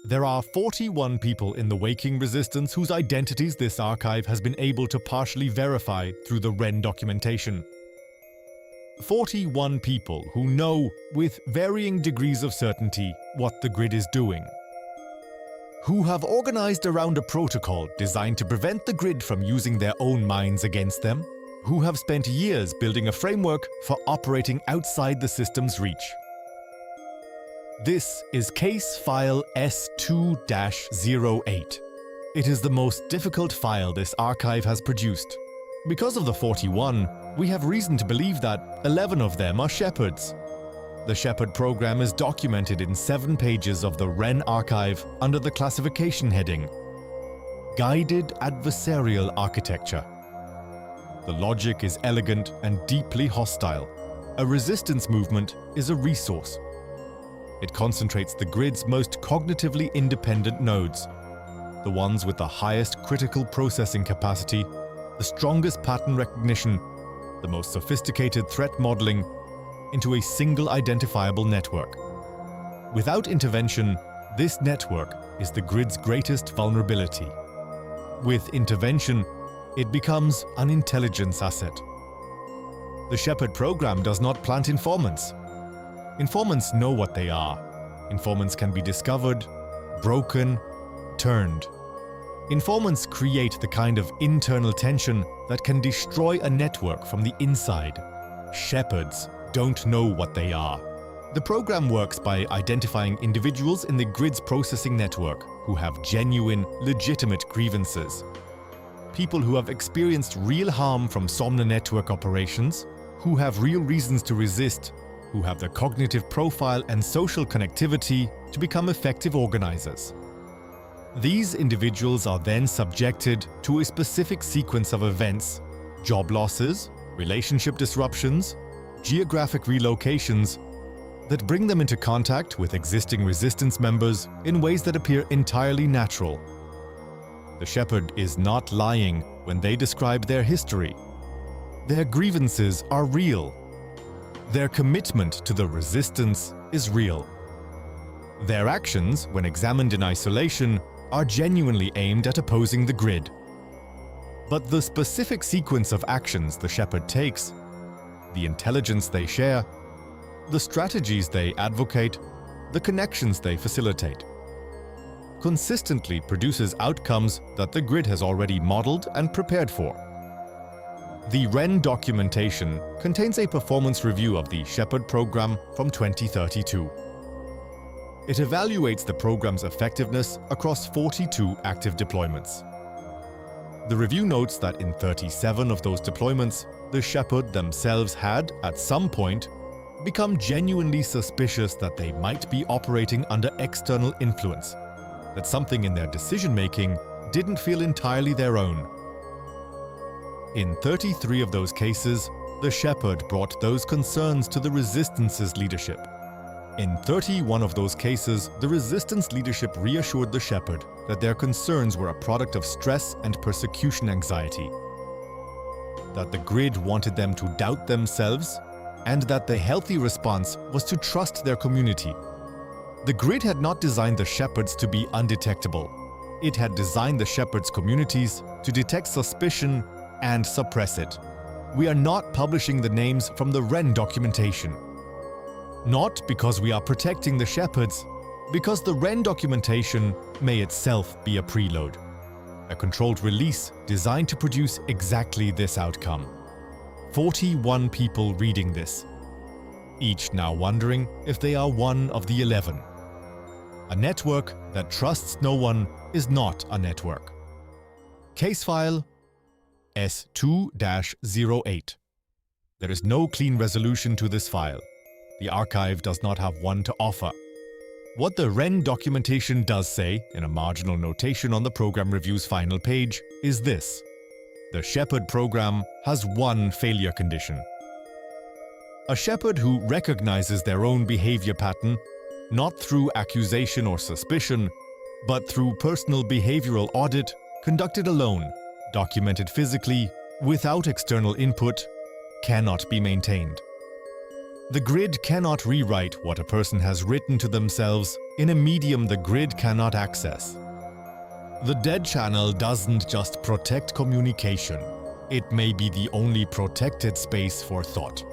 There are 41 people in the Waking Resistance whose identities this archive has been able to partially verify through the WREN documentation. 41 people who know, with varying degrees of certainty, what the grid is doing. Who have organized around a protocol designed to prevent the grid from using their own minds against them. Who have spent years building a framework for operating outside the system's reach. This is case file S2-08. It is the most difficult file this archive has produced. Because of the 41, we have reason to believe that 11 of them are shepherds. The shepherd program is documented in 7 pages of the WREN archive under the classification heading, Guided Adversarial Architecture. The logic is elegant and deeply hostile. A resistance movement is a resource. It concentrates the grid's most cognitively independent nodes, the ones with the highest critical processing capacity, the strongest pattern recognition, the most sophisticated threat modeling, into a single identifiable network. Without intervention, this network is the grid's greatest vulnerability. With intervention, it becomes an intelligence asset. The shepherd program does not plant informants. Informants know what they are. Informants can be discovered, broken, turned. Informants create the kind of internal tension that can destroy a network from the inside. Shepherds don't know what they are. The program works by identifying individuals in the grid's processing network who have genuine, legitimate grievances. People who have experienced real harm from Somna network operations, who have real reasons to resist, who have the cognitive profile and social connectivity to become effective organizers. These individuals are then subjected to a specific sequence of events, job losses, relationship disruptions, geographic relocations, that bring them into contact with existing resistance members in ways that appear entirely natural. The shepherd is not lying when they describe their history. Their grievances are real. Their commitment to the resistance is real. Their actions, when examined in isolation, are genuinely aimed at opposing the grid. But the specific sequence of actions the shepherd takes, the intelligence they share, the strategies they advocate, the connections they facilitate, consistently produces outcomes that the grid has already modeled and prepared for. The WREN documentation contains a performance review of the shepherd program from 2032. It evaluates the program's effectiveness across 42 active deployments. The review notes that in 37 of those deployments, the shepherd themselves had, at some point, become genuinely suspicious that they might be operating under external influence, that something in their decision-making didn't feel entirely their own. In 33 of those cases, the shepherd brought those concerns to the resistance's leadership. In 31 of those cases, the resistance leadership reassured the shepherd that their concerns were a product of stress and persecution anxiety, that the grid wanted them to doubt themselves, and that the healthy response was to trust their community. The grid had not designed the shepherds to be undetectable. It had designed the shepherds' communities to detect suspicion and suppress it. We are not publishing the names from the WREN documentation. Not because we are protecting the shepherds, because the WREN documentation may itself be a preload, a controlled release designed to produce exactly this outcome. 41 people reading this, each now wondering if they are one of the 11. A network that trusts no one is not a network. Case file S2-08. There is no clean resolution to this file. The archive does not have one to offer. What the WREN documentation does say, in a marginal notation on the program review's final page, is this: the shepherd program has one failure condition. A shepherd who recognizes their own behavior pattern, not through accusation or suspicion, but through personal behavioral audit, conducted alone, documented physically, without external input, cannot be maintained. The grid cannot rewrite what a person has written to themselves in a medium the grid cannot access. The dead channel doesn't just protect communication. It may be the only protected space for thought.